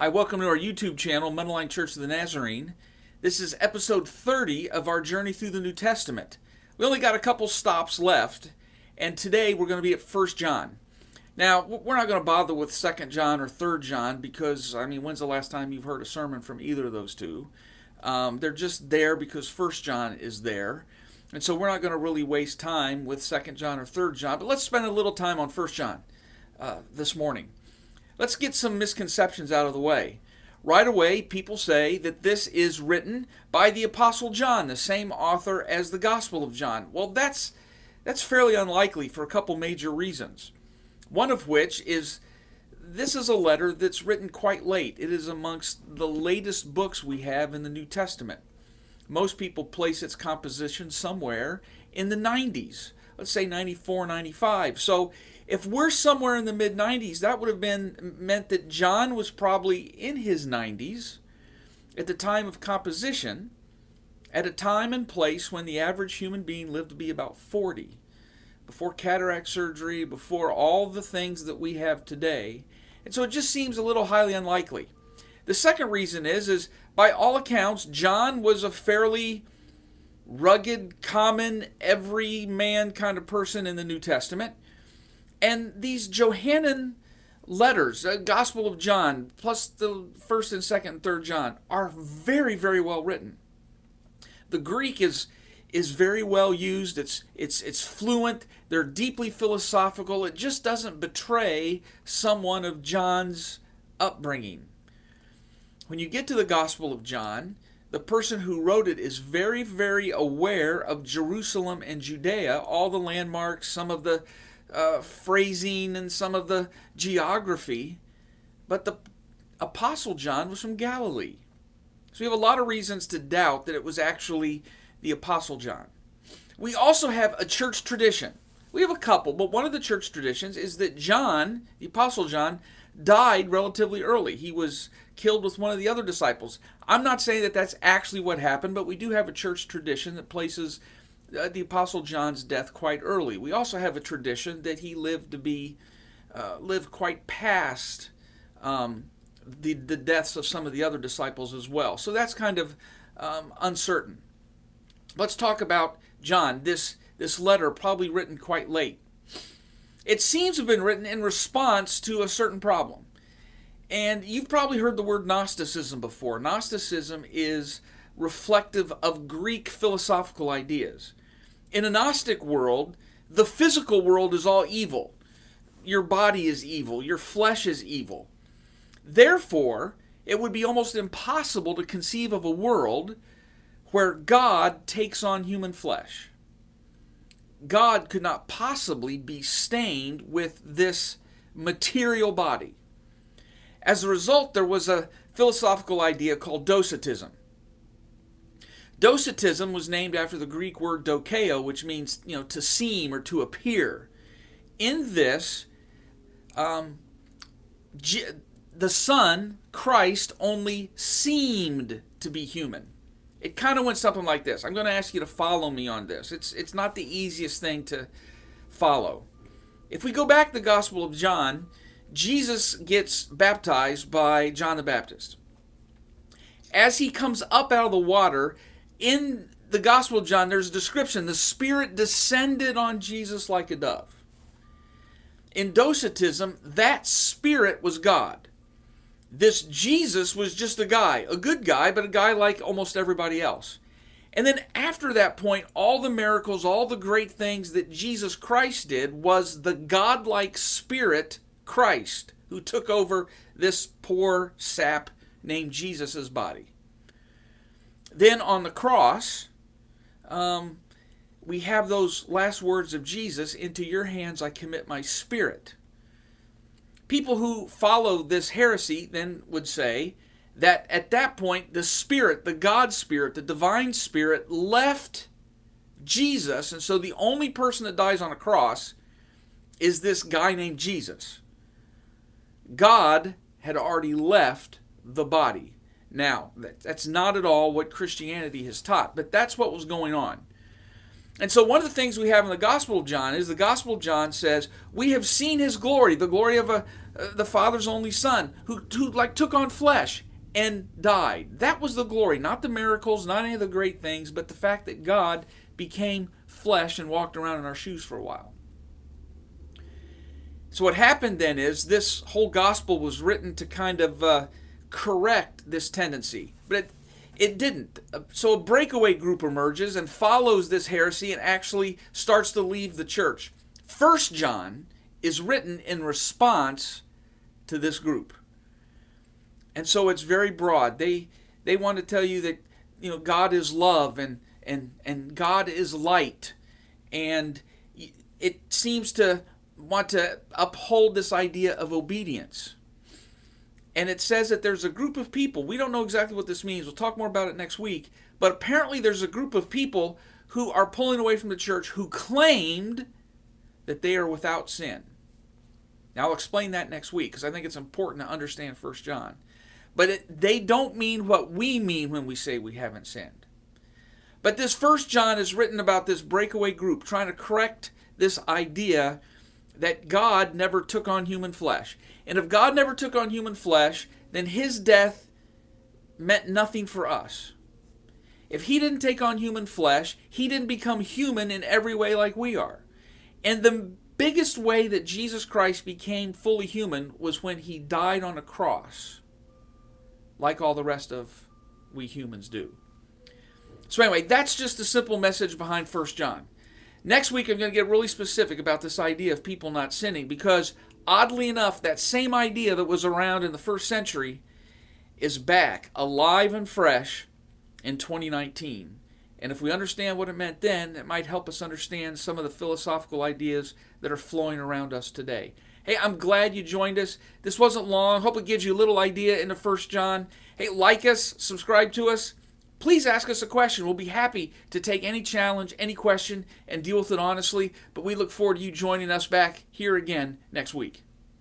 Hi, welcome to our YouTube channel, Mundelein Church of the Nazarene. This is episode 30 of our journey through the New Testament. We only got a couple stops left, and today we're going to be at 1 John. Now, we're not going to bother with 2 John or 3 John because, when's the last time you've heard a sermon from either of those two? They're just there because 1 John is there. And so we're not going to really waste time with 2 John or 3 John, but let's spend a little time on 1 John this morning. Let's get some misconceptions out of the way. Right away, people say that this is written by the Apostle John, the same author as the Gospel of John. Well, that's fairly unlikely for a couple major reasons. One of which is this is a letter that's written quite late. It is amongst the latest books we have in the New Testament. Most people place its composition somewhere in the 90s. Let's say 94, 95. So if we're somewhere in the mid-90s, that would have meant that John was probably in his 90s at the time of composition, at a time and place when the average human being lived to be about 40, before cataract surgery, before all the things that we have today. And so it just seems a little highly unlikely. The second reason is by all accounts, John was a fairly rugged, common, everyman kind of person in the New Testament. And these Johannine letters, Gospel of John, plus the 1st and 2nd and 3rd John, are very, very well written. The Greek is very well used. It's fluent. They're deeply philosophical. It just doesn't betray someone of John's upbringing. When you get to the Gospel of John, the person who wrote it is very, very aware of Jerusalem and Judea, all the landmarks, some of the phrasing and some of the geography. But the Apostle John was from Galilee. So we have a lot of reasons to doubt that it was actually the Apostle John. We also have a church tradition. We have a couple, but one of the church traditions is that John, the Apostle John, died relatively early. He was killed with one of the other disciples. I'm not saying that that's actually what happened, but we do have a church tradition that places the Apostle John's death quite early. We also have a tradition that he lived quite past the deaths of some of the other disciples as well. So that's kind of uncertain. Let's talk about John, this letter probably written quite late. It seems to have been written in response to a certain problem. And you've probably heard the word Gnosticism before. Gnosticism is reflective of Greek philosophical ideas. In a Gnostic world, the physical world is all evil. Your body is evil. Your flesh is evil. Therefore, it would be almost impossible to conceive of a world where God takes on human flesh. God could not possibly be stained with this material body. As a result, there was a philosophical idea called Docetism. Docetism was named after the Greek word dokeo, which means, to seem or to appear. In this, the Son, Christ, only seemed to be human. It kind of went something like this. I'm going to ask you to follow me on this. It's not the easiest thing to follow. If we go back to the Gospel of John, Jesus gets baptized by John the Baptist. As he comes up out of the water, in the Gospel of John, there's a description. The Spirit descended on Jesus like a dove. In Docetism, that Spirit was God. This Jesus was just a guy, a good guy, but a guy like almost everybody else. And then after that point, all the miracles, all the great things that Jesus Christ did was the godlike Spirit Christ who took over this poor sap named Jesus' body. Then on the cross, we have those last words of Jesus, "Into your hands I commit my spirit." People who follow this heresy then would say that at that point, the Spirit, the God Spirit, the divine Spirit left Jesus, and so the only person that dies on a cross is this guy named Jesus. God had already left the body. Now, that's not at all what Christianity has taught, but that's what was going on. And so one of the things we have in the Gospel of John is the Gospel of John says, we have seen his glory, the glory of the Father's only Son, who took on flesh and died. That was the glory, not the miracles, not any of the great things, but the fact that God became flesh and walked around in our shoes for a while. So what happened then is this whole gospel was written to kind of correct this tendency, but it didn't. So a breakaway group emerges and follows this heresy and actually starts to leave the church. 1 John is written in response to this group. And so it's very broad. They want to tell you that God is love and God is light. And it seems to want to uphold this idea of obedience. And it says that there's a group of people. We don't know exactly what this means. We'll talk more about it next week. But apparently there's a group of people who are pulling away from the church who claimed that they are without sin. Now I'll explain that next week because I think it's important to understand 1 John. But they don't mean what we mean when we say we haven't sinned. But this 1 John is written about this breakaway group trying to correct this idea that God never took on human flesh. And if God never took on human flesh, then his death meant nothing for us. If he didn't take on human flesh, he didn't become human in every way like we are. And the biggest way that Jesus Christ became fully human was when he died on a cross, like all the rest of we humans do. So anyway, that's just the simple message behind 1 John. Next week, I'm going to get really specific about this idea of people not sinning because, oddly enough, that same idea that was around in the first century is back, alive and fresh in 2019. And if we understand what it meant then, it might help us understand some of the philosophical ideas that are flowing around us today. Hey, I'm glad you joined us. This wasn't long. Hope it gives you a little idea into 1 John. Hey, like us, subscribe to us. Please ask us a question. We'll be happy to take any challenge, any question, and deal with it honestly. But we look forward to you joining us back here again next week.